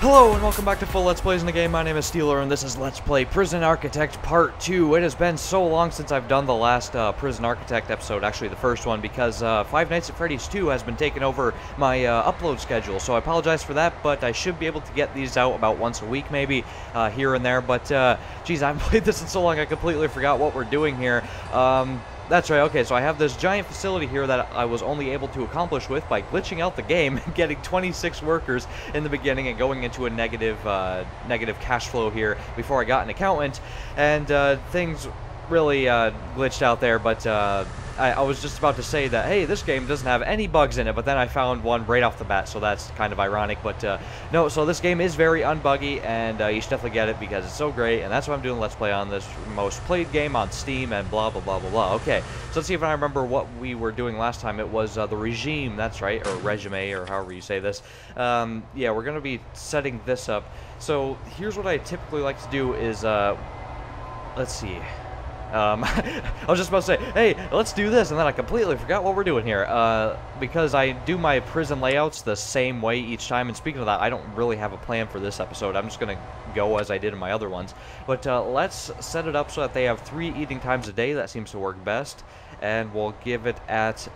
Hello and welcome back to Full Let's Plays in the Game. My name is Steeler and this is Let's Play Prison Architect Part 2. It has been so long since I've done the last Prison Architect episode, actually the first one, because Five Nights at Freddy's 2 has been taking over my upload schedule. So I apologize for that, but I should be able to get these out about once a week maybe, here and there. But, geez, I haven't played this in so long I completely forgot what we're doing here. That's right, okay, so I have this giant facility here that I was only able to accomplish with by glitching out the game and getting 26 workers in the beginning and going into a negative cash flow here before I got an accountant, and things really glitched out there, but I was just about to say that, hey, this game doesn't have any bugs in it, but then I found one right off the bat, so that's kind of ironic, but no, so this game is very unbuggy, and you should definitely get it because it's so great, and that's why I'm doing Let's Play on this most played game on Steam, and blah, blah, blah, blah, blah. Okay, so let's see if I remember what we were doing last time. It was the regime, that's right, or resume, or however you say this. Yeah, we're going to be setting this up. So here's what I typically like to do is, let's see. I was just about to say, hey, let's do this, and then I completely forgot what we're doing here, because I do my prison layouts the same way each time, and speaking of that, I don't really have a plan for this episode. I'm just going to go as I did in my other ones, but let's set it up so that they have 3 eating times a day. That seems to work best, and we'll give it at,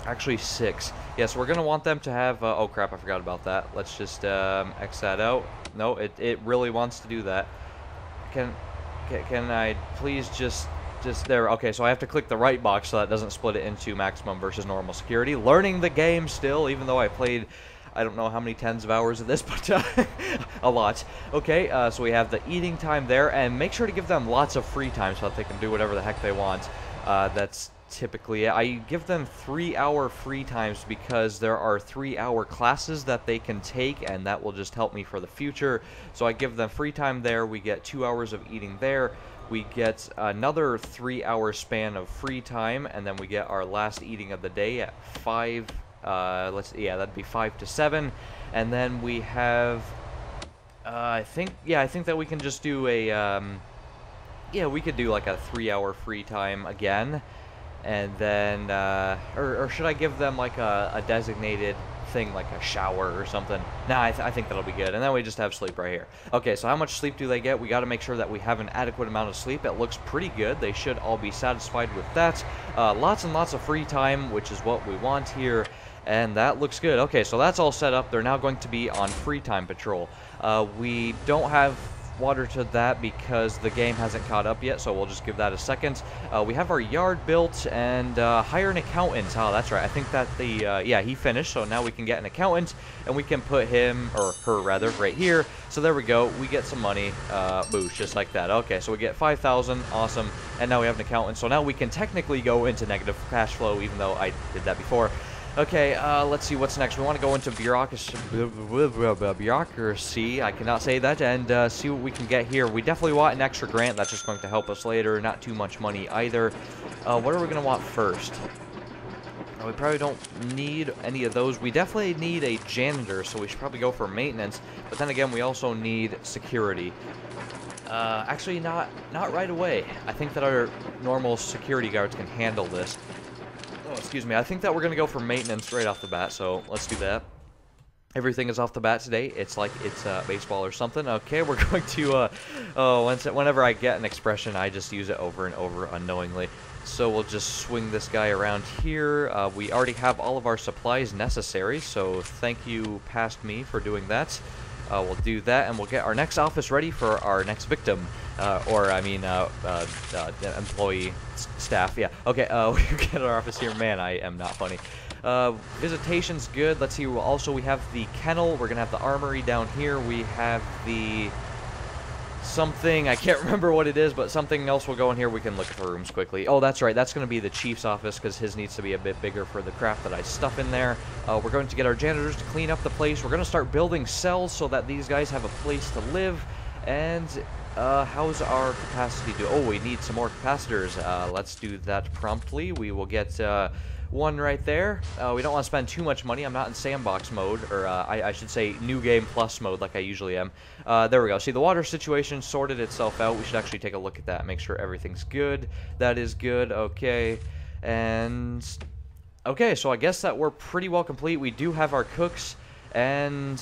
actually 6. Yeah, so we're going to want them to have, oh crap, I forgot about that. Let's just X that out. No, it really wants to do that. Can I please just there? Okay, so I have to click the right box so that doesn't split it into maximum versus normal security. Learning the game still, even though I played, I don't know how many tens of hours of this, but a lot. Okay, so we have the eating time there, and make sure to give them lots of free time so that they can do whatever the heck they want. That's typically it. I give them 3-hour free times because there are 3-hour classes that they can take, and that will just help me for the future. So I give them free time there. We get 2 hours of eating there. We get another 3-hour span of free time, and then we get our last eating of the day at 5. Yeah, that'd be 5 to 7, and then we have. I think that we can just do a. Yeah, we could do like a 3-hour free time again. And then, or should I give them like a designated thing, like a shower or something? Nah, I think that'll be good. And then we just have sleep right here. Okay, so how much sleep do they get? We got to make sure that we have an adequate amount of sleep. It looks pretty good. They should all be satisfied with that. Lots and lots of free time, which is what we want here. And that looks good. Okay, so that's all set up. They're now going to be on free time patrol. We don't have water to that because the game hasn't caught up yet, so we'll just give that a second. We have our yard built, and hire an accountant. Oh, that's right. I think that the yeah, he finished, so now we can get an accountant, and we can put him, or her rather, right here. So there we go. We get some money, boost, just like that. Okay, so we get 5,000, awesome, and now we have an accountant. So now we can technically go into negative cash flow, even though I did that before. Okay, let's see what's next. We want to go into bureaucracy, I cannot say that, and see what we can get here. We definitely want an extra grant. That's just going to help us later. Not too much money either. What are we going to want first? We probably don't need any of those. We definitely need a janitor, so we should probably go for maintenance. But then again, we also need security. Actually, not right away. I think that our normal security guards can handle this. Oh, excuse me. I think that we're going to go for maintenance right off the bat, so let's do that. Everything is off the bat today. It's like it's baseball or something. Okay, we're going to, whenever I get an expression, I just use it over and over unknowingly. So we'll just swing this guy around here. We already have all of our supplies necessary, so thank you past me for doing that. We'll do that, and we'll get our next office ready for our next victim. Or, I mean, employee, staff, yeah. Okay, we get our office here. Man, I am not funny. Visitation's good. Let's see, also we have the kennel. We're gonna have the armory down here. We have the something, I can't remember what it is, but something else will go in here. We can look at the rooms quickly. Oh, that's right, that's going to be the chief's office, because his needs to be a bit bigger for the crap that I stuff in there. We're going to get our janitors to clean up the place. We're going to start building cells so that these guys have a place to live. And how's our capacity do? Oh, we need some more capacitors. Let's do that promptly. We will get one right there. We don't want to spend too much money. I'm not in sandbox mode, or I should say new game plus mode like I usually am. There we go. See, the water situation sorted itself out. We should actually take a look at that, make sure everything's good. That is good. Okay. And okay, so I guess that we're pretty well complete. We do have our cooks, And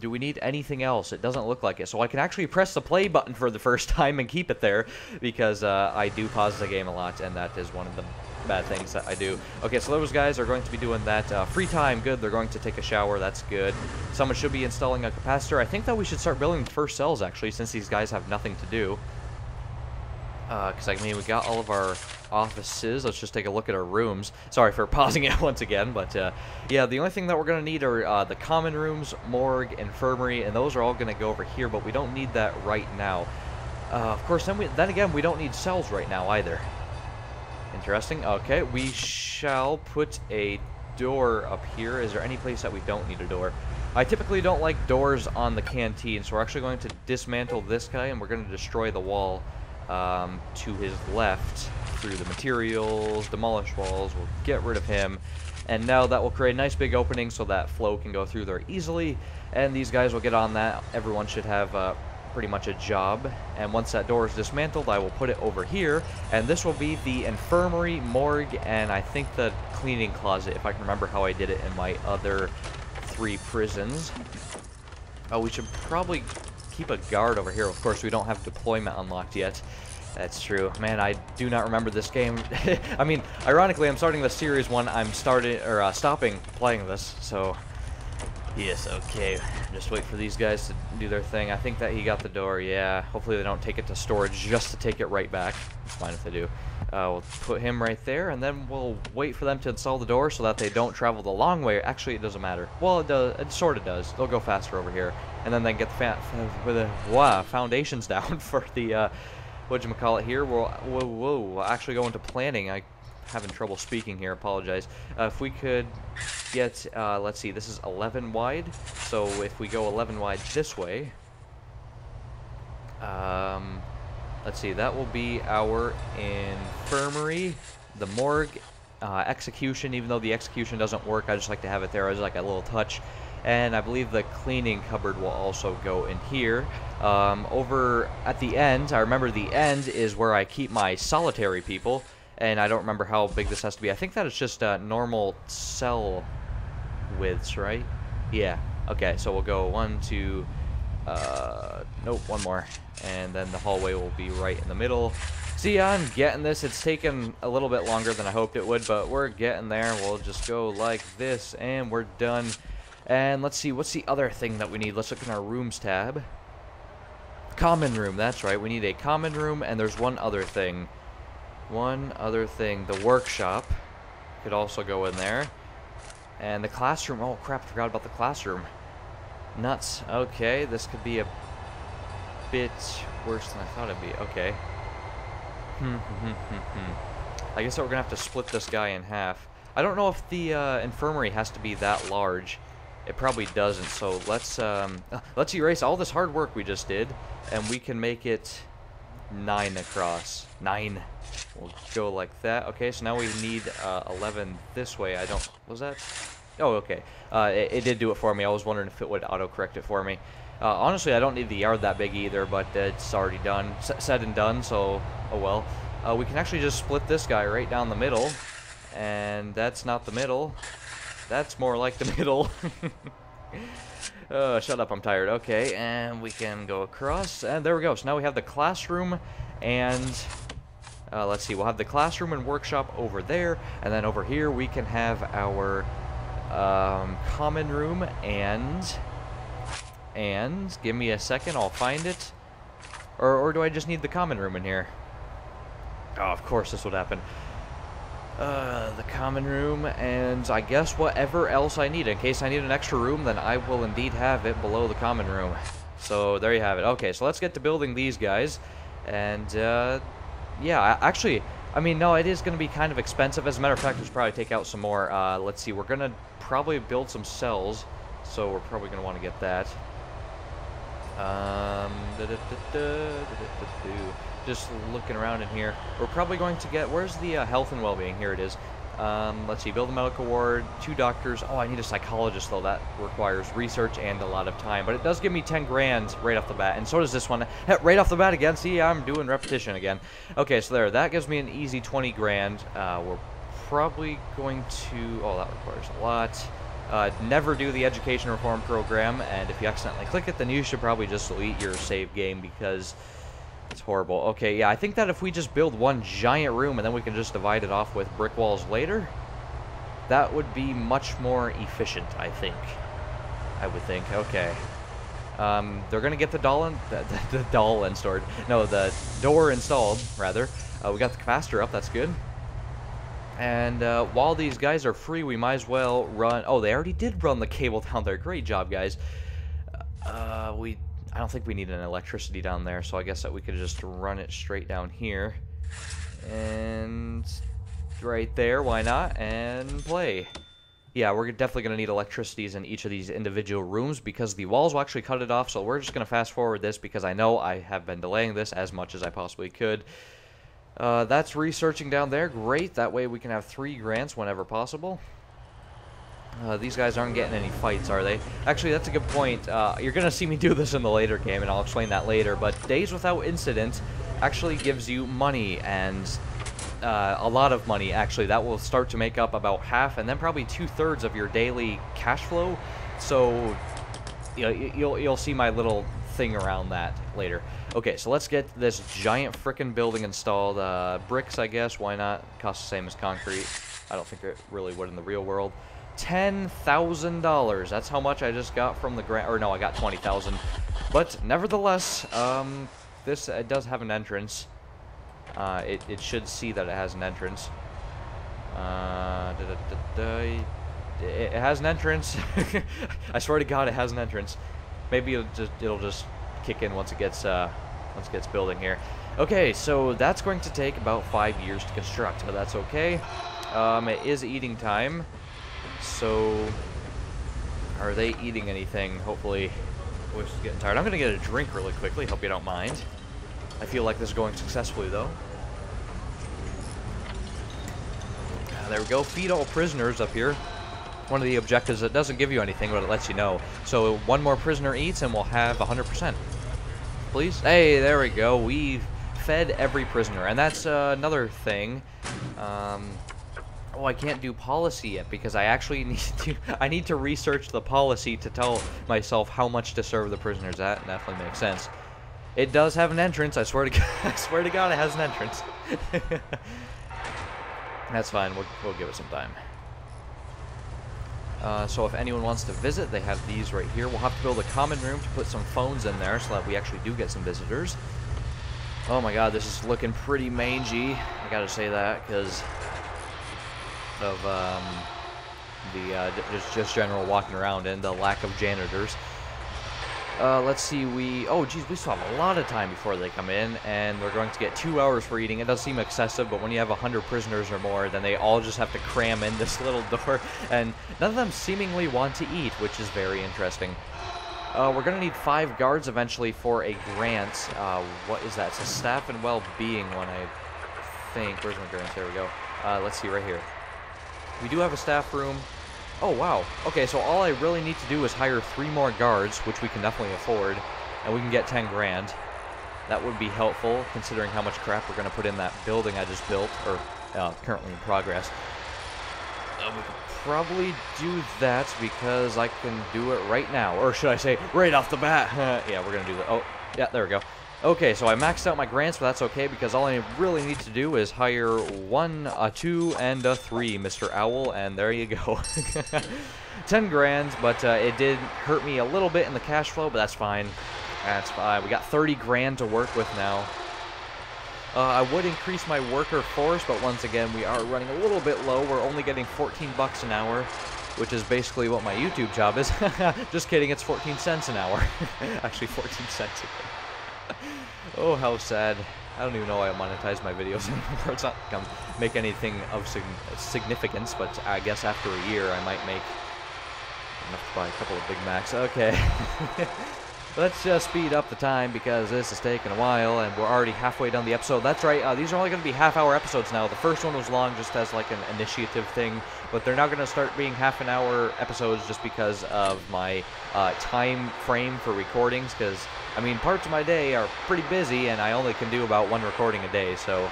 do we need anything else? It doesn't look like it. So I can actually press the play button for the first time and keep it there, because I do pause the game a lot, and that is one of the bad things that I do. Okay, so those guys are going to be doing that. Free time, good. They're going to take a shower, that's good. Someone should be installing a capacitor. I think that we should start building the first cells, actually, since these guys have nothing to do. Because, I mean, we got all of our offices. Let's just take a look at our rooms. Sorry for pausing it once again, but, yeah, the only thing that we're going to need are the common rooms, morgue, infirmary, and those are all going to go over here, but we don't need that right now. Of course, then again, we don't need cells right now either. Interesting. Okay, we shall put a door up here. Is there any place that we don't need a door? I typically don't like doors on the canteen, so we're actually going to dismantle this guy, and we're going to destroy the wall to his left through the materials, demolish walls. We'll get rid of him, and now that will create a nice big opening so that flow can go through there easily, and these guys will get on that. Everyone should have pretty much a job, and once that door is dismantled, I will put it over here, and this will be the infirmary, morgue, and I think the cleaning closet, if I can remember how I did it in my other 3 prisons. Oh, we should probably keep a guard over here. Of course, we don't have deployment unlocked yet. That's true. Man, I do not remember this game. I mean, ironically, I'm starting the series when I'm stopping playing this, so yes, okay. Just wait for these guys to do their thing. I think that he got the door, yeah. Hopefully they don't take it to storage just to take it right back. It's fine if they do. We'll put him right there, and then we'll wait for them to install the door so that they don't travel the long way. Actually, it doesn't matter. Well, it does. It sort of does. They'll go faster over here, and then they get the foundations down for the whatchamacallit here. We'll actually go into planning. I'm having trouble speaking here. Apologize. If we could get, let's see, this is 11 wide. So if we go 11 wide this way, let's see, that will be our infirmary, the morgue, execution. Even though the execution doesn't work, I just like to have it there as like a little touch. And I believe the cleaning cupboard will also go in here. Over at the end, I remember the end is where I keep my solitary people. And I don't remember how big this has to be. I think that it's just normal cell widths, right? Yeah. Okay, so we'll go 1, 2, nope, one more. And then the hallway will be right in the middle. See, I'm getting this. It's taken a little bit longer than I hoped it would, but we're getting there. We'll just go like this, and we're done. And let's see, what's the other thing that we need? Let's look in our rooms tab. Common room, that's right. We need a common room, and there's one other thing. One other thing, the workshop could also go in there. And the classroom, oh crap, I forgot about the classroom. Nuts. Okay, this could be a bit worse than I thought it'd be. Okay. I guess that we're gonna have to split this guy in half. I don't know if the infirmary has to be that large. It probably doesn't, so let's erase all this hard work we just did, and we can make it 9 across. 9. We'll go like that. Okay, so now we need 11 this way. I don't... Was that... Oh, okay. It did do it for me. I was wondering if it would auto-correct it for me. Honestly, I don't need the yard that big either, but it's already done. Said and done, so... Oh, well. We can actually just split this guy right down the middle. And that's not the middle. That's more like the middle. Shut up, I'm tired. Okay, and we can go across, and there we go. So now we have the classroom, and let's see, we'll have the classroom and workshop over there, and then over here we can have our common room, and give me a second, I'll find it. Or do I just need the common room in here? Oh, of course this would happen. The common room, and I guess whatever else I need. In case I need an extra room, then I will indeed have it below the common room. So there you have it. Okay, so let's get to building these guys. And yeah, actually, I mean, no, it is going to be kind of expensive. As a matter of fact, we'll probably take out some more. Let's see, we're going to probably build some cells, so we're probably going to want to get that. Just looking around in here. We're probably going to get... Where's the health and well-being? Here it is. Let's see. Build a medical ward. 2 doctors. Oh, I need a psychologist, though. That requires research and a lot of time. But it does give me 10 grand right off the bat. And so does this one. Right off the bat again. See, I'm doing repetition again. Okay, so there. That gives me an easy 20 grand. We're probably going to... Oh, that requires a lot. Never do the education reform program, and if you accidentally click it, then you should probably just delete your save game because it's horrible. Okay, yeah, I think that if we just build one giant room and then we can just divide it off with brick walls later, that would be much more efficient, I think. I would think. Okay. They're gonna get the the door installed, rather. We got the capacitor up, that's good. And while these guys are free, we might as well run... Oh, they already did run the cable down there. Great job, guys. I don't think we need an electricity down there, so I guess that we could just run it straight down here. And right there, why not? And play. Yeah, we're definitely going to need electricities in each of these individual rooms because the walls will actually cut it off, so we're just going to fast forward this because I know I have been delaying this as much as I possibly could. That's researching down there. Great. That way we can have 3 grants whenever possible. These guys aren't getting any fights, are they? Actually, that's a good point. You're going to see me do this in the later game, and I'll explain that later. But Days Without Incident actually gives you money, and a lot of money, actually. That will start to make up about half, and then probably 2/3 of your daily cash flow. So you'll see my little thing around that later. Okay, so let's get this giant frickin' building installed. Bricks, I guess. Why not? Costs the same as concrete. I don't think it really would in the real world. $10,000. That's how much I just got from the grant. Or no, I got 20,000. But nevertheless, this does have an entrance. It should see that it has an entrance. It has an entrance. I swear to God, it has an entrance. Maybe it'll just kick in once it gets building here. Okay, so that's going to take about 5 years to construct, but that's okay. It is eating time. So, are they eating anything? Hopefully, Wish is getting tired. I'm gonna get a drink really quickly. Hope you don't mind. I feel like this is going successfully, though. There we go. Feed all prisoners up here. One of the objectives, it doesn't give you anything, but it lets you know. So, one more prisoner eats, and we'll have 100%. Please? Hey, there we go. We've fed every prisoner. And that's another thing. Oh, I can't do policy yet because I actually need to research the policy to tell myself how much to serve the prisoners at. And definitely makes sense. It does have an entrance. I swear to God, I swear to God, it has an entrance. That's fine. We'll give it some time. So if anyone wants to visit, they have these right here. We'll have to build a common room to put some phones in there so that we actually do get some visitors. Oh my God, this is looking pretty mangy. I gotta say that because of just general walking around and the lack of janitors. Let's see, oh geez, we still have a lot of time before they come in, and we're going to get 2 hours for eating. It does seem excessive, but when you have 100 prisoners or more, then they all just have to cram in this little door, and none of them seemingly want to eat, which is very interesting. We're going to need 5 guards eventually for a grant. What is that? It's a staff and well-being one, I think. Where's my grants? There we go. Let's see, right here. We do have a staff room. Oh, wow. Okay, so all I really need to do is hire 3 more guards, which we can definitely afford, and we can get 10 grand. That would be helpful, considering how much crap we're going to put in that building I just built, or currently in progress. We could probably do that because I can do it right now, or should I say, right off the bat. Yeah, we're going to do that. Oh, yeah, there we go. Okay, so I maxed out my grants, but that's okay because all I really need to do is hire 1, a 2, and a 3, Mr. Owl, and there you go. 10 grand, but it did hurt me a little bit in the cash flow, but that's fine. That's fine. We got 30 grand to work with now. I would increase my worker force, but once again, we are running a little bit low. We're only getting 14 bucks an hour, which is basically what my YouTube job is. Just kidding, it's 14 cents an hour. Actually, 14 cents a day. Oh, how sad. I don't even know why I monetize my videos anymore. It's not going to make anything of significance, but I guess after a year I might make enough to buy a couple of Big Macs. Okay. Let's just speed up the time because this is taking a while, and we're already halfway done the episode. That's right, these are only going to be half-hour episodes now. The first one was long just as like an initiative thing, but they're now going to start being half-an-hour episodes just because of my time frame for recordings, because, I mean, parts of my day are pretty busy, and I only can do about 1 recording a day, so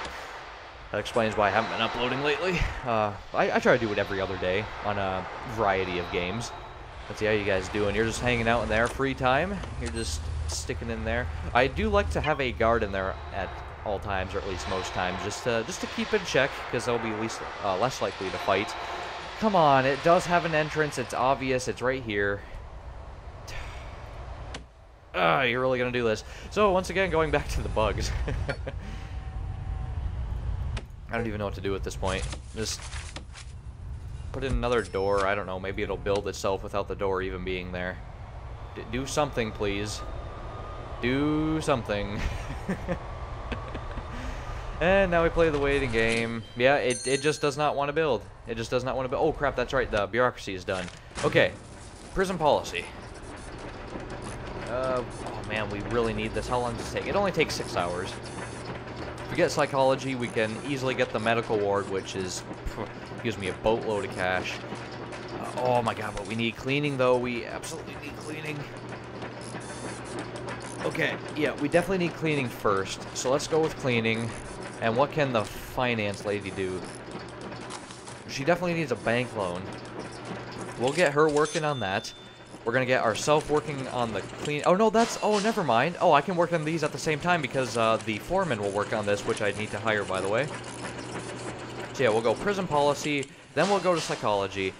That explains why I haven't been uploading lately. I try to do it every other day on a variety of games. Let's see how you guys doing. You're just hanging out in there, free time. You're just sticking in there. I do like to have a guard in there at all times, or at least most times, just to keep in check, because they'll be less likely to fight. Come on, it does have an entrance. It's obvious. It's right here. You're really gonna do this. So once again, going back to the bugs. I don't even know what to do at this point. Just put in another door. I don't know. Maybe it'll build itself without the door even being there. Do something, please. Do something. And now we play the waiting game. Yeah, it just does not want to build. It just does not want to build. Oh, crap, that's right. The bureaucracy is done. Okay. Prison policy. Oh, man, we really need this. How long does it take? It only takes 6 hours. If we get psychology, we can easily get the medical ward, which is gives me a boatload of cash. Oh, my God, but we need cleaning, though. We absolutely need cleaning. Okay, yeah, we definitely need cleaning first. So let's go with cleaning. And what can the finance lady do? She definitely needs a bank loan. We'll get her working on that. We're going to get ourselves working on the clean... Oh, no, that's... Oh, never mind. Oh, I can work on these at the same time because the foreman will work on this, which I need to hire, by the way. So, yeah, we'll go prison policy. Then we'll go to psychology.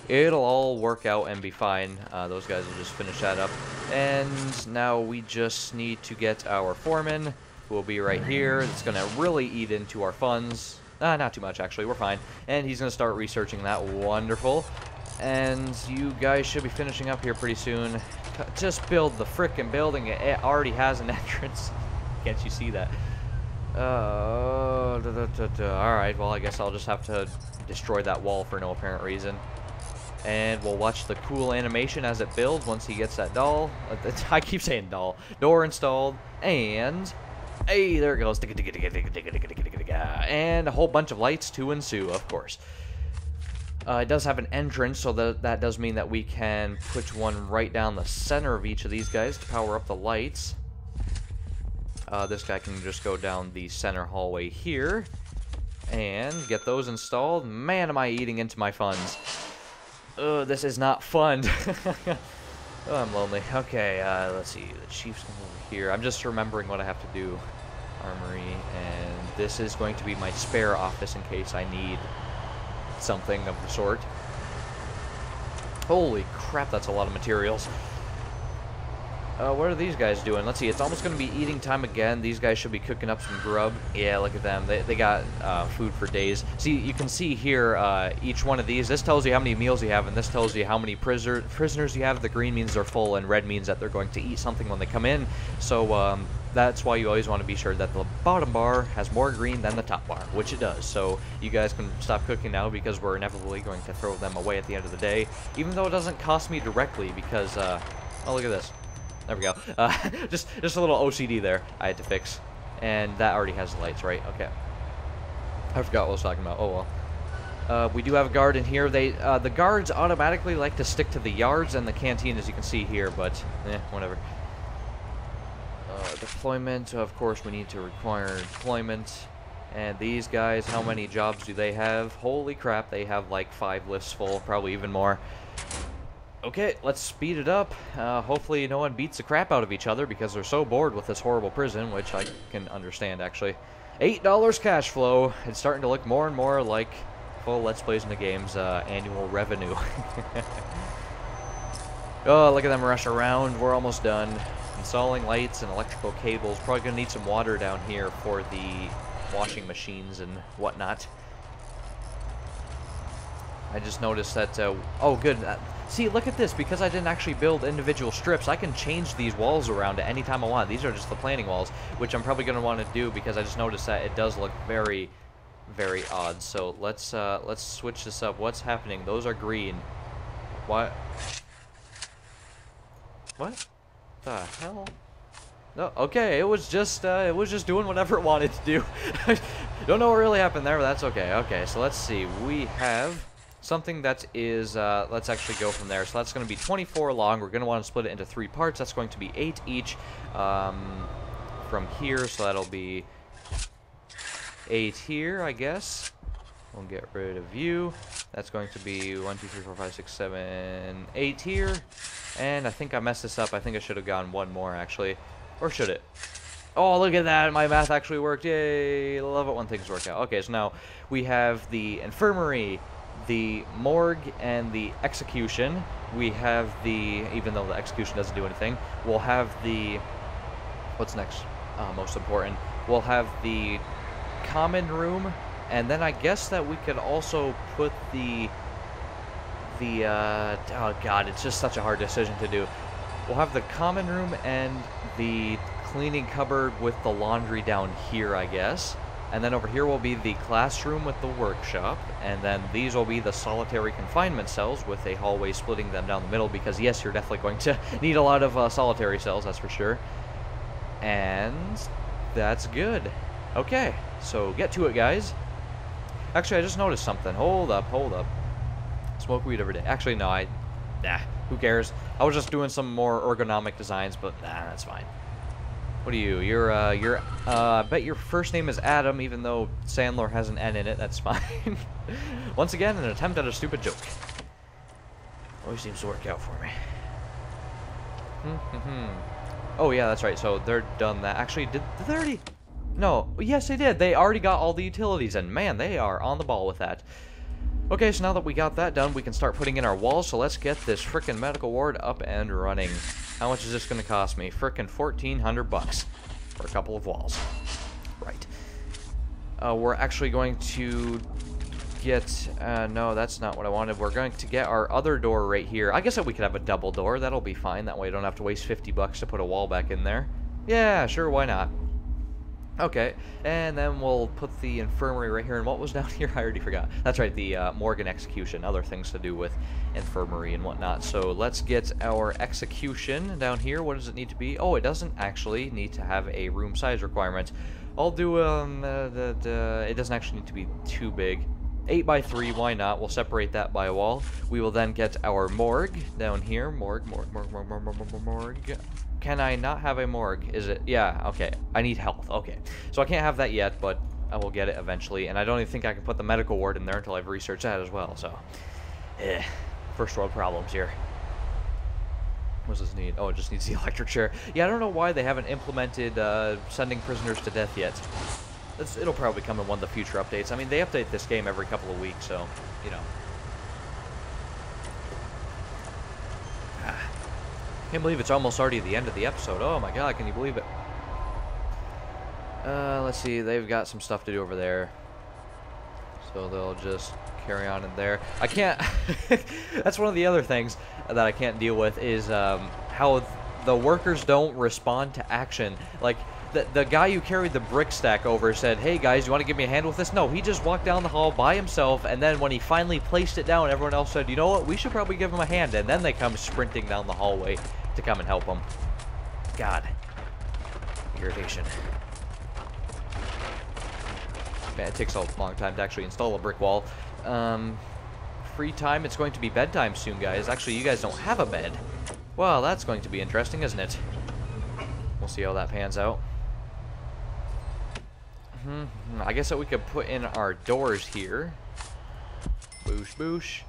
It'll all work out and be fine. Those guys will just finish that up. And now we just need to get our foreman, who will be right here. It's going to really eat into our funds. Not too much, actually. We're fine. And he's going to start researching that. Wonderful. And you guys should be finishing up here pretty soon. Just build the frickin' building. It already has an entrance. Can't you see that? Alright, well, I guess I'll just have to destroy that wall for no apparent reason. And we'll watch the cool animation as it builds once he gets that doll. I keep saying doll. Door installed. And... Hey, there it goes. And a whole bunch of lights to ensue, of course. It does have an entrance, so that does mean that we can put one right down the center of each of these guys to power up the lights. This guy can just go down the center hallway here and get those installed. Man, am I eating into my funds. This is not fun. Oh, I'm lonely. Okay, let's see. The chief's over here. I'm just remembering what I have to do. Armory, and this is going to be my spare office in case I need something of the sort. Holy crap, that's a lot of materials. What are these guys doing? Let's see, it's almost going to be eating time again. These guys should be cooking up some grub. Yeah, look at them. They got food for days. See, you can see here each one of these. This tells you how many meals you have, and this tells you how many prisoners you have. The green means they're full, and red means that they're going to eat something when they come in. So that's why you always want to be sure that the bottom bar has more green than the top bar, which it does. So you guys can stop cooking now because we're inevitably going to throw them away at the end of the day, even though it doesn't cost me directly because, oh, look at this. There we go. Just a little OCD there I had to fix. And that already has the lights, right? Okay. I forgot what I was talking about. Oh, well. We do have a guard in here. The guards automatically like to stick to the yards and the canteen, as you can see here, but, whatever. Deployment, of course, we need to require deployment. And these guys, how many jobs do they have? Holy crap, they have like 5 lifts full, probably even more. Okay, let's speed it up. Hopefully no one beats the crap out of each other because they're so bored with this horrible prison, which I can understand, actually. $8 cash flow. It's starting to look more and more like full Let's Plays in the Game's annual revenue. Oh, look at them rush around. We're almost done. Installing lights and electrical cables. Probably going to need some water down here for the washing machines and whatnot. I just noticed that, oh good, see, look at this, because I didn't actually build individual strips, I can change these walls around at any time I want. These are just the planning walls, which I'm probably going to want to do, because I just noticed that it does look very, very odd. So let's switch this up. What's happening? Those are green. What? What the hell? No, okay, it was just doing whatever it wanted to do. Don't know what really happened there, but that's okay. Okay, so let's see. We have something that is, let's actually go from there. So that's going to be 24 long. We're going to want to split it into 3 parts. That's going to be 8 each from here. So that'll be 8 here, I guess. We'll get rid of you. That's going to be 1, 2, 3, 4, 5, 6, 7, 8 here. And I think I messed this up. I think I should have gone one more, actually. Or should it? Oh, look at that. My math actually worked. Yay. Love it when things work out. Okay, so now we have the infirmary, the morgue, and the execution. We have the, even though the execution doesn't do anything, we'll have the, what's next? Most important. We'll have the common room, and then I guess that we could also put the oh god, it's just such a hard decision to do. We'll have the common room and the cleaning cupboard with the laundry down here, I guess. And then over here will be the classroom with the workshop. And then these will be the solitary confinement cells with a hallway splitting them down the middle, because yes, you're definitely going to need a lot of solitary cells, that's for sure. And that's good. Okay, so get to it, guys. Actually, I just noticed something. Hold up. Smoke weed every day. Actually, no, nah, who cares? I was just doing some more ergonomic designs, but nah, that's fine. What are you? I bet your first name is Adam, even though Sandler has an N in it. That's fine. Once again, an attempt at a stupid joke. Always seems to work out for me. Oh, yeah, that's right. So they're done that. Actually, did they already? No. Yes, they did. They already got all the utilities, and man, they are on the ball with that. Okay, so now that we got that done, we can start putting in our walls, so let's get this frickin' medical ward up and running. How much is this going to cost me? Frickin' 1,400 bucks for a couple of walls. Right. We're actually going to get... no, that's not what I wanted. We're going to get our other door right here. I guess that we could have a double door. That'll be fine. That way I don't have to waste 50 bucks to put a wall back in there. Yeah, sure, why not? Okay, and then we'll put the infirmary right here. And what was down here? I already forgot. That's right, the morgue and execution. Other things to do with infirmary and whatnot. So let's get our execution down here. What does it need to be? Oh, it doesn't actually need to have a room size requirement. I'll do, it doesn't actually need to be too big. 8 by 3, why not? We'll separate that by a wall. We will then get our morgue down here. Morgue. Can I not have a morgue? Is it? Yeah, okay. I need health. Okay. So I can't have that yet, but I will get it eventually. And I don't even think I can put the medical ward in there until I've researched that as well. So, first world problems here. What does this need? Oh, it just needs the electric chair. Yeah, I don't know why they haven't implemented sending prisoners to death yet. It'll probably come in one of the future updates. I mean, they update this game every couple of weeks, so, you know. Can't believe it's almost already the end of the episode. Oh my god, can you believe it? Let's see, they've got some stuff to do over there. So they'll just carry on in there. I can't... That's one of the other things that I can't deal with is how the workers don't respond to action. Like, the guy who carried the brick stack over said, hey guys, you want to give me a hand with this? No, he just walked down the hall by himself, and then when he finally placed it down, everyone else said, you know what, we should probably give him a hand, and then they come sprinting down the hallway to come and help him. God. Irritation. Man, it takes a long time to actually install a brick wall. Free time, it's going to be bedtime soon, guys. Actually, you guys don't have a bed. Well, that's going to be interesting, isn't it? We'll see how that pans out. I guess that we could put in our doors here. Boosh, boosh.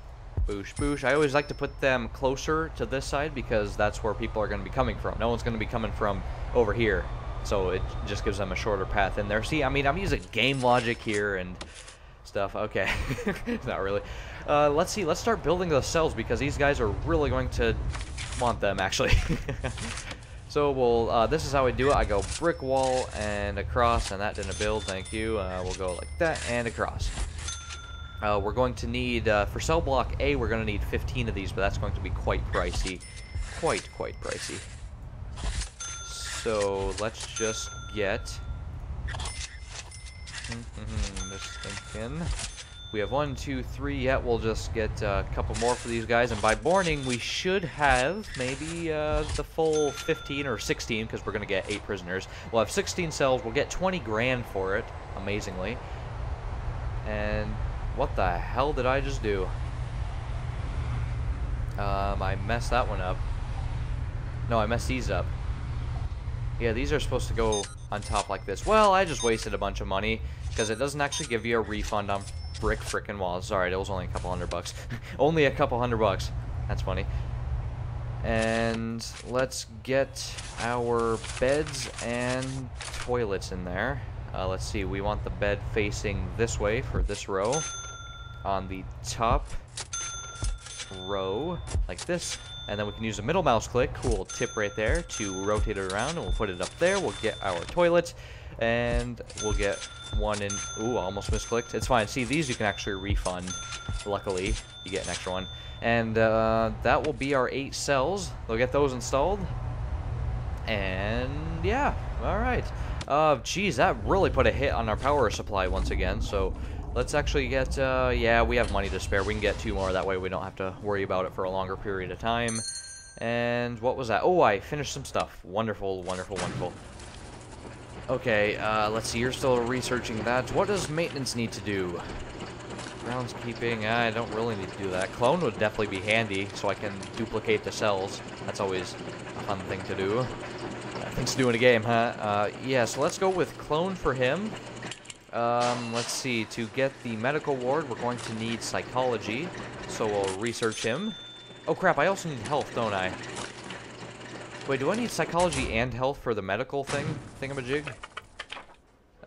Boosh, boosh. I always like to put them closer to this side because that's where people are going to be coming from. No one's going to be coming from over here. So it just gives them a shorter path in there. See, I mean, I'm using game logic here and stuff. Okay. Not really. Let's see. Let's start building those cells because these guys are really going to want them, actually. So we'll, this is how we do it. I go brick wall and across, and that didn't build, thank you. We'll go like that and across. We're going to need, for cell block A, we're going to need 15 of these, but that's going to be quite pricey. Quite pricey. So let's just get, just thinking. We have 1, 2, 3. Yeah, we'll just get a couple more for these guys. And by morning, we should have maybe the full 15 or 16 because we're going to get 8 prisoners. We'll have 16 cells. We'll get 20 grand for it, amazingly. And what the hell did I just do? I messed that one up. No, I messed these up. Yeah, these are supposed to go on top like this. Well, I just wasted a bunch of money because it doesn't actually give you a refund on brick frickin' walls. Alright, it was only a couple $100. Only a couple $100. That's funny. And let's get our beds and toilets in there. Let's see, we want the bed facing this way for this row. On the top row, like this. And then we can use a middle mouse click, cool tip right there, to rotate it around, and we'll put it up there. We'll get our toilet, and we'll get one in... Ooh, I almost misclicked. It's fine. See, these you can actually refund. Luckily, you get an extra one. And that will be our 8 cells. They'll get those installed. And yeah, alright. Geez, that really put a hit on our power supply once again, so... Let's actually get, yeah, we have money to spare. We can get 2 more. That way we don't have to worry about it for a longer period of time. And what was that? Oh, I finished some stuff. Wonderful, wonderful, wonderful. Okay, let's see. You're still researching that. What does maintenance need to do? Groundskeeping. I don't really need to do that. Clone would definitely be handy, so I can duplicate the cells. That's always a fun thing to do. Things to do in a game, huh? Yeah, so let's go with clone for him. Let's see, to get the medical ward, we're going to need psychology, so we'll research him. Oh crap, I also need health, don't I? Wait, do I need psychology and health for the medical thingamajig?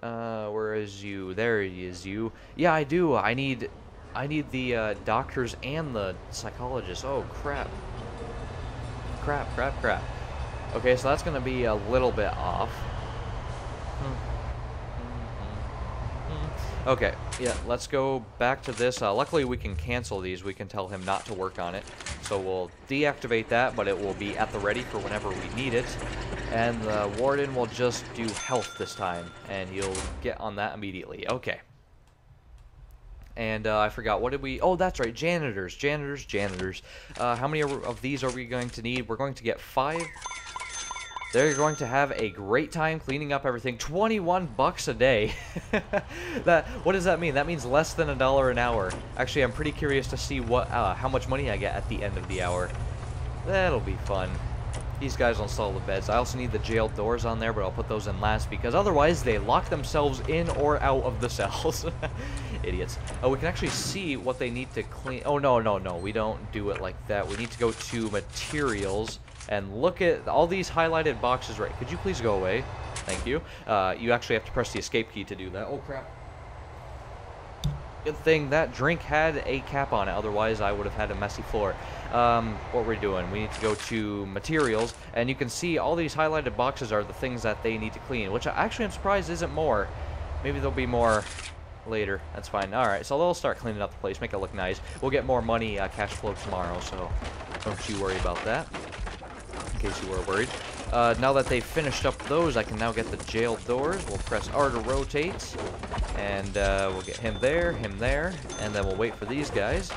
Where is you? There he is, you. Yeah, I do, I need the, doctors and the psychologists. Oh, crap. Crap, crap, crap. Okay, so that's gonna be a little bit off. Okay, yeah, let's go back to this. Luckily, we can cancel these. We can tell him not to work on it. So we'll deactivate that, but it will be at the ready for whenever we need it. And the warden will just do health this time, and he'll get on that immediately. Okay. And I forgot, what did we... Oh, that's right, janitors, janitors, janitors. How many of these are we going to need? We're going to get 5... They're going to have a great time cleaning up everything. 21 bucks a day. What does that mean? That means less than $1 an hour. Actually, I'm pretty curious to see what how much money I get at the end of the hour. That'll be fun. These guys will install the beds. I also need the jail doors on there, but I'll put those in last because otherwise they lock themselves in or out of the cells. Idiots. Oh, we can actually see what they need to clean. Oh, no, no, no. We don't do it like that. We need to go to materials. And look at all these highlighted boxes, right? Could you please go away? Thank you. You actually have to press the escape key to do that. Oh, crap. Good thing that drink had a cap on it. Otherwise, I would have had a messy floor. What we're doing, we need to go to materials. And you can see all these highlighted boxes are the things that they need to clean. Which actually I'm surprised isn't more. Maybe there'll be more later. That's fine. Alright, so they'll start cleaning up the place. Make it look nice. We'll get more money, cash flow tomorrow. So don't you worry about that. In case you were worried. Now that they've finished up those, I can now get the jail doors. We'll press R to rotate, and we'll get him there, and then we'll wait for these guys.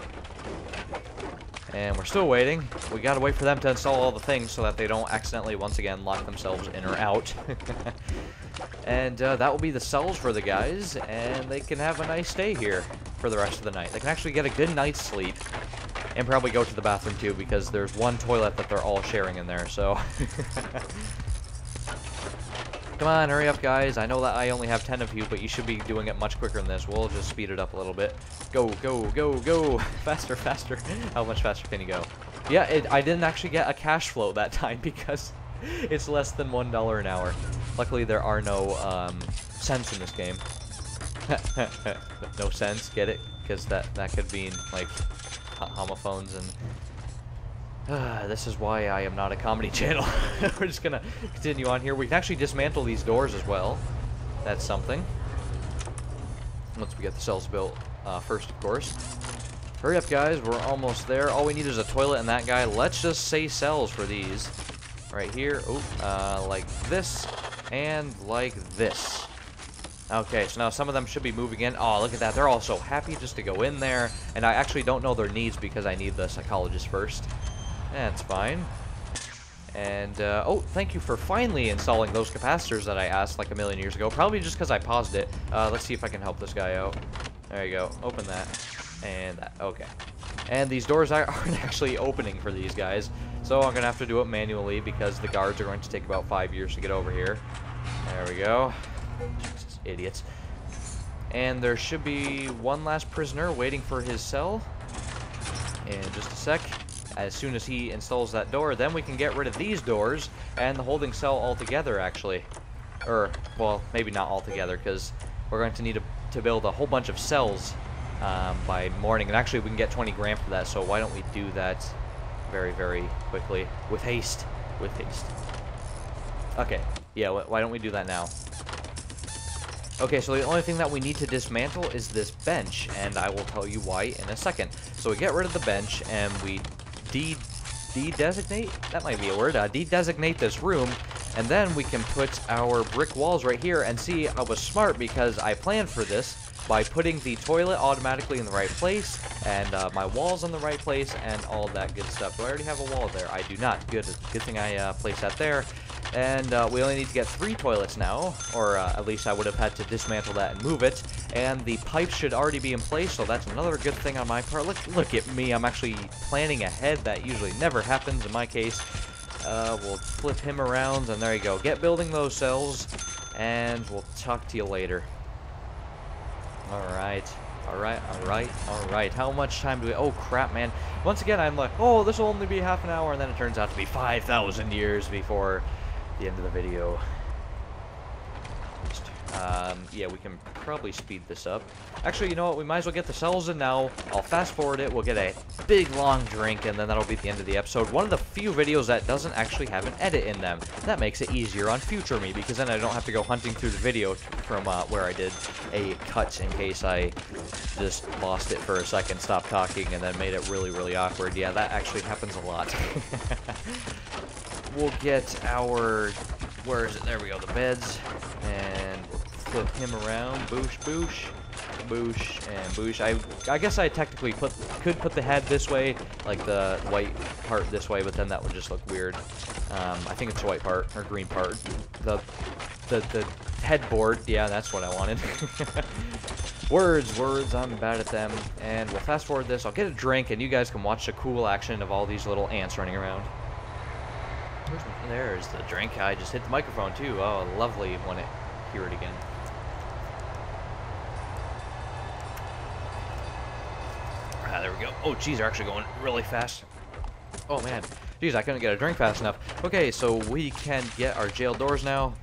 And we're still waiting. We gotta wait for them to install all the things so that they don't accidentally, once again, lock themselves in or out. And that will be the cells for the guys, and they can have a nice stay here for the rest of the night. They can actually get a good night's sleep. And probably go to the bathroom too, because there's one toilet that they're all sharing in there, so... Come on, hurry up, guys. I know that I only have 10 of you, but you should be doing it much quicker than this. We'll just speed it up a little bit. Go, go, go, go! Faster, faster. How much faster can you go? Yeah, I didn't actually get a cash flow that time, because it's less than $1 an hour. Luckily, there are no cents in this game. No cents, get it? Because that could mean, like... homophones, and this is why I am not a comedy channel. We're just gonna continue on here. We can actually dismantle these doors as well. That's something. Once we get the cells built first, of course. Hurry up, guys. We're almost there. All we need is a toilet and that guy. Let's just say cells for these. Right here. Oh, like this and like this. Okay, so now some of them should be moving in. Oh, look at that. They're all so happy just to go in there. And I actually don't know their needs because I need the psychologist first. That's fine. And, oh, thank you for finally installing those capacitors that I asked like a million years ago. Probably just because I paused it. Let's see if I can help this guy out. There you go. Open that. And that. Okay. And these doors aren't actually opening for these guys. So I'm going to have to do it manually because the guards are going to take about 5 years to get over here. There we go. Jesus, idiots. And there should be one last prisoner waiting for his cell. In just a sec. As soon as he installs that door, then we can get rid of these doors and the holding cell altogether, actually. Or, well, maybe not altogether, because we're going to need to build a whole bunch of cells by morning. And actually, we can get 20 grand for that, so why don't we do that very, very quickly. With haste. With haste. Okay, yeah, why don't we do that now? Okay, so the only thing that we need to dismantle is this bench, and I will tell you why in a second. So we get rid of the bench, and we de-designate? That might be a word. De-designate this room, and then we can put our brick walls right here. And see, I was smart because I planned for this by putting the toilet automatically in the right place, and my walls in the right place, and all that good stuff. Do I already have a wall there? I do not. Good thing I placed that there. And we only need to get 3 toilets now, or at least I would have had to dismantle that and move it. And the pipes should already be in place, so that's another good thing on my part. Look at me, I'm actually planning ahead. That usually never happens in my case. We'll flip him around, and there you go. Get building those cells, and we'll talk to you later. Alright. How much time do we... Oh, crap, man. Once again, I'm like, oh, this will only be half an hour, and then it turns out to be 5,000 years before the end of the video. Yeah, we can probably speed this up. Actually, you know what? We might as well get the cells in now. I'll fast forward it. We'll get a big, long drink, and then that'll be the end of the episode. One of the few videos that doesn't actually have an edit in them. That makes it easier on future me, because then I don't have to go hunting through the video from where I did a cut in case I just lost it for a second, stopped talking, and then made it really, really awkward. Yeah, that actually happens a lot. We'll get our... Where is it? There we go, the beds. And we'll flip him around. Boosh, boosh. Boosh, and boosh. I guess I technically could put the head this way, like the white part this way, but then that would just look weird. I think it's the white part, or green part. The headboard, yeah, that's what I wanted. Words, I'm bad at them. And we'll fast forward this. I'll get a drink, and you guys can watch the cool action of all these little ants running around. There's the drink. I just hit the microphone too. Oh, lovely when I hear it again. Ah, there we go. Oh, geez, they're actually going really fast. Oh, man. Geez, I couldn't get a drink fast enough. Okay, so we can get our jail doors now.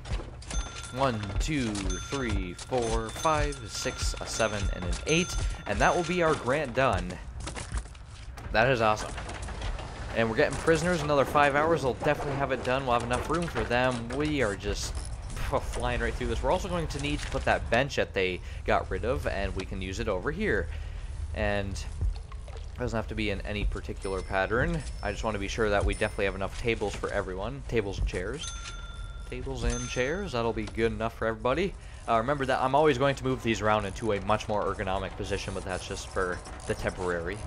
1, 2, 3, 4, 5, 6, a 7, and an 8. And that will be our grant done. That is awesome. And we're getting prisoners another 5 hours. They'll definitely have it done. We'll have enough room for them. We are just flying right through this. We're also going to need to put that bench that they got rid of, and we can use it over here. And it doesn't have to be in any particular pattern. I just want to be sure that we definitely have enough tables for everyone. Tables and chairs. Tables and chairs. That'll be good enough for everybody. Remember that I'm always going to move these around into a much more ergonomic position, but that's just for the temporary.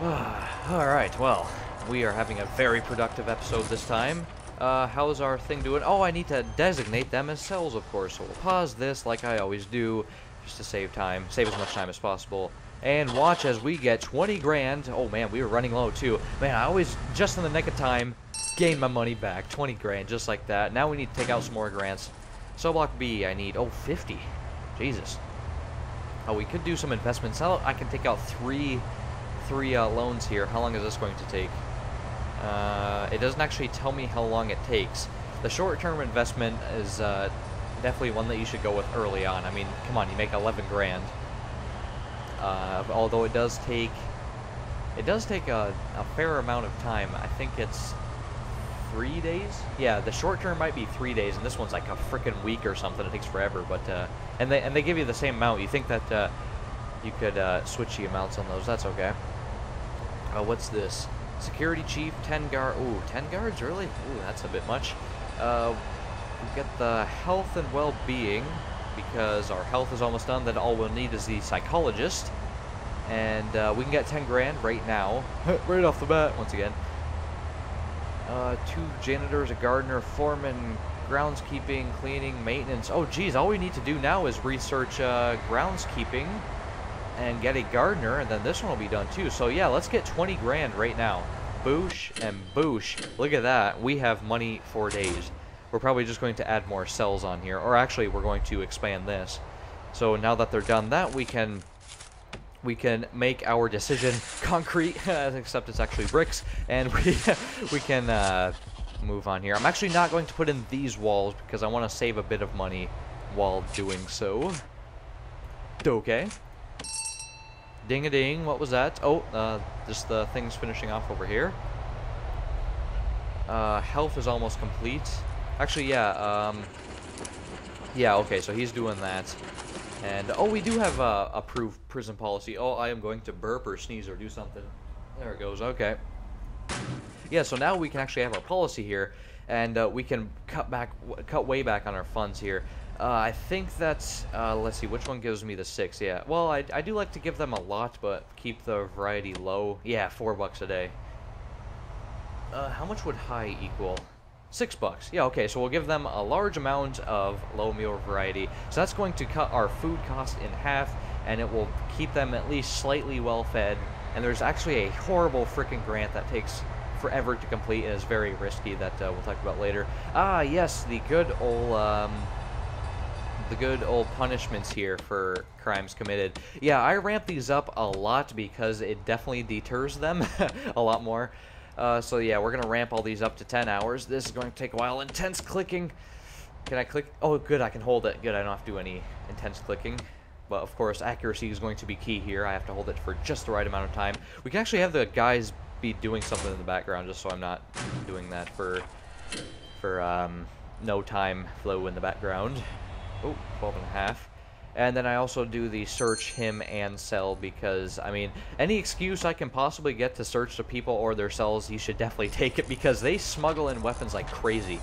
Alright, well, we are having a very productive episode this time. How's our thing doing? Oh, I need to designate them as cells, of course, so we'll pause this like I always do, just to save time, save as much time as possible, and watch as we get 20 grand. Oh man, we were running low too. Man, I always, just in the nick of time, gain my money back. 20 grand, just like that. Now we need to take out some more grants. Cell block B, I need, 50. Jesus. Oh, we could do some investments. I can take out three loans here. How long is this going to take? It doesn't actually tell me how long it takes. The short-term investment is definitely one that you should go with early on. I mean, come on, you make 11 grand. Although it does take a fair amount of time. I think it's 3 days. Yeah, the short-term might be 3 days, and this one's like a freaking week or something. It takes forever, but and they give you the same amount. You think that you could switch the amounts on those? That's okay. What's this? Security chief, 10 guard. Ooh, 10 guards, really? Ooh, that's a bit much. We get the health and well-being because our health is almost done. Then all we'll need is the psychologist, and we can get 10 grand right now, right off the bat. Once again, 2 janitors, a gardener, foreman, groundskeeping, cleaning, maintenance. Oh, geez, all we need to do now is research groundskeeping and get a gardener, and then this one will be done too. So yeah, let's get 20 grand right now. Boosh and boosh. Look at that. We have money for days. we're probably just going to add more cells on here. Or actually, we're going to expand this. So now that they're done that, we can make our decision concrete, except it's actually bricks, and we can move on here. I'm actually not going to put in these walls because I want to save a bit of money while doing so. Okay. Ding-a-ding, what was that? Oh, just the things finishing off over here. Health is almost complete. Actually, yeah, yeah, okay, so he's doing that. And, oh, we do have approved prison policy. Oh, I am going to burp or sneeze or do something. There it goes, okay. Yeah, so now we can actually have our policy here, and we can cut way back on our funds here. I think that's, let's see, which one gives me the 6? Yeah, well, I do like to give them a lot, but keep the variety low. Yeah, $4 a day. How much would high equal? $6. Yeah, okay, so we'll give them a large amount of low meal variety. So that's going to cut our food cost in half, and it will keep them at least slightly well-fed. And there's actually a horrible freaking grant that takes forever to complete and is very risky that we'll talk about later. Ah, yes, the good old punishments here for crimes committed. Yeah, I ramp these up a lot because it definitely deters them a lot more. So yeah, we're gonna ramp all these up to 10 hours. This is going to take a while. Intense clicking. Can I click? Oh, good, I can hold it. Good, I don't have to do any intense clicking. But of course, accuracy is going to be key here. I have to hold it for just the right amount of time. We can actually have the guys be doing something in the background, just so I'm not doing that for no time flow in the background. Oh, 12.5. And then I also do the search him and cell because, I mean, any excuse I can possibly get to search the people or their cells, you should definitely take it because they smuggle in weapons like crazy.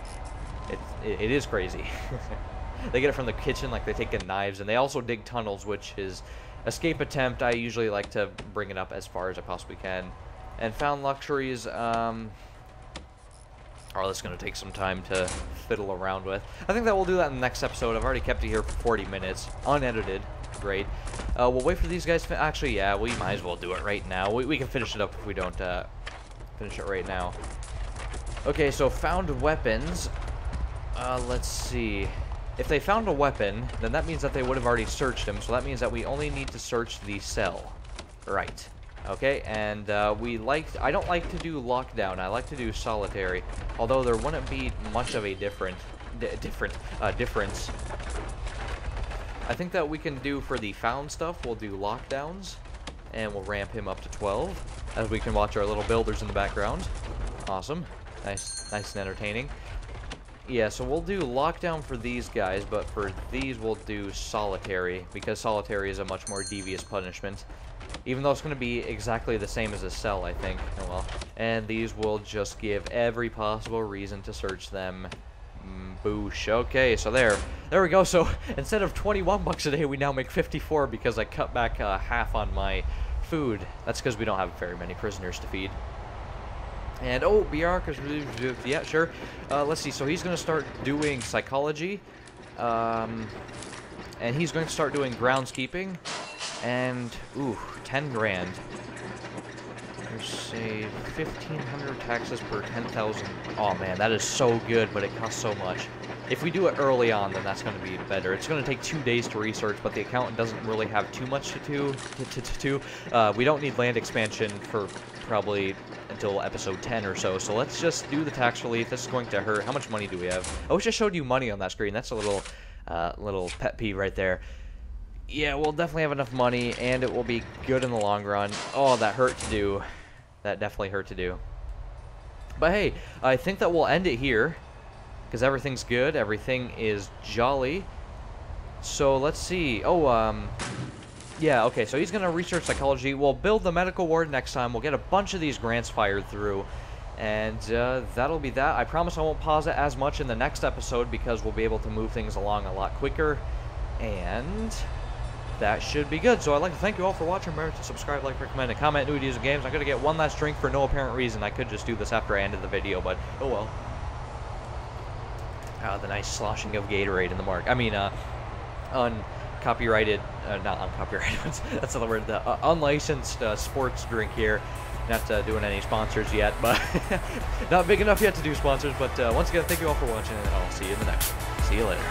It is crazy. They get it from the kitchen like they take in knives, and they also dig tunnels, which is escape attempt. I usually like to bring it up as far as I possibly can. And found luxuries, oh, that's going to take some time to fiddle around with. I think that we'll do that in the next episode. I've already kept it here for 40 minutes. Unedited. Great. We'll wait for these guys to actually, yeah, we might as well do it right now. We can finish it up if we don't finish it right now. Okay, so found weapons. Let's see. If they found a weapon, then that means that they would have already searched him. So that means that we only need to search the cell. Right. Okay, and I don't like to do lockdown. I like to do solitary, although there wouldn't be much of a difference. I think that we can do for the found stuff, we'll do lockdowns, and we'll ramp him up to 12, as we can watch our little builders in the background. Awesome. Nice and entertaining. Yeah, so we'll do lockdown for these guys, but for these we'll do solitary, because solitary is a much more devious punishment. Even though it's going to be exactly the same as a cell, I think. Oh well. And these will just give every possible reason to search them. Boosh. Okay, so there we go. So instead of $21 a day, we now make 54 because I cut back half on my food. That's because we don't have very many prisoners to feed. And, oh, BR, yeah, sure. Let's see, so he's going to start doing psychology. And he's going to start doing groundskeeping. And, ooh, 10 grand. There's, say, 1,500 taxes per 10,000. Oh, man, that is so good, but it costs so much. If we do it early on, then that's going to be better. It's going to take 2 days to research, but the accountant doesn't really have too much to do. We don't need land expansion for probably until episode 10 or so, so let's just do the tax relief. This is going to hurt. How much money do we have? I wish I showed you money on that screen. That's a little pet peeve right there. Yeah, we'll definitely have enough money, and it will be good in the long run. Oh, that hurt to do. That definitely hurt to do. But hey, I think that we'll end it here, because everything's good. Everything is jolly. So let's see. Oh, yeah, okay, so he's going to research psychology. We'll build the medical ward next time. We'll get a bunch of these grants fired through. And that'll be that. I promise I won't pause it as much in the next episode because we'll be able to move things along a lot quicker. And that should be good. So I'd like to thank you all for watching. Remember to subscribe, like, recommend, and comment new ideas of games. I'm going to get one last drink for no apparent reason. I could just do this after I ended the video, but oh well. The nice sloshing of Gatorade in the mark. I mean, uncopyrighted not uncopyrighted. That's the word. The unlicensed sports drink here. Not doing any sponsors yet, but not big enough yet to do sponsors. But once again, thank you all for watching, and I'll see you in the next one. See you later.